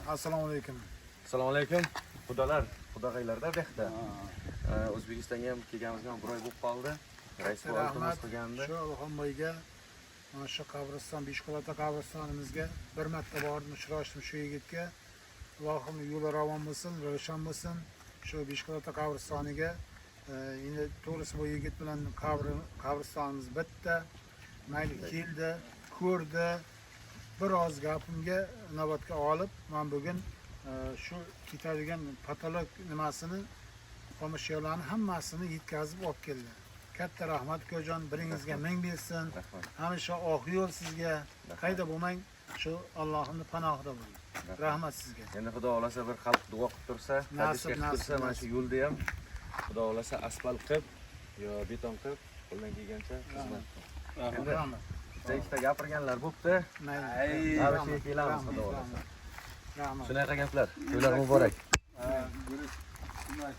Assalomu alaykum. Assalomu alaykum. Xudog'aylarda buyoqda. O'zbekistonga ham kelganimizga bir oy bo'lib qoldi. Rais faoliyatimiz qilgandi. Shu Alxonboyga mana shu qabriston, Beshqalata qabristonimizga bir marta bordim, uchrashdim shu yigitga. Allohim yo'li ravon bo'lsin, ravshan bo'lsin. Shu Beshqalata qabristoniga endi to'g'risi bu yigit bilan qabristonimiz bitta. Mayli keldi, ko'rdi. Biroz gapimga inobatga olib, men bugun shu ketadigan patolog nimasini, xomashyolarni hammasini yetkazib olib keldi. Katta rahmat ko'jon, biringizga ming bersin. Hamisha oq yo'l sizga. Qayda bo'lmang, shu Allohning panohida bo'ling. Rahmat sizga. Endi Xudo xolasa bir xalq duo qilib tursa, hadisga qilib tursa, mana shu yo'lda ham Xudo xolasa asfalt qilib yo beton qilib, qo'ldan kelgancha xizmat qilib. Rahmat. Ikkita gapirganlar bo'pti. Mayli. Tabriklaymiz kelamiz Xudo xolasa. Rahmat. Shunaqa gaplar. To'ylar muborak.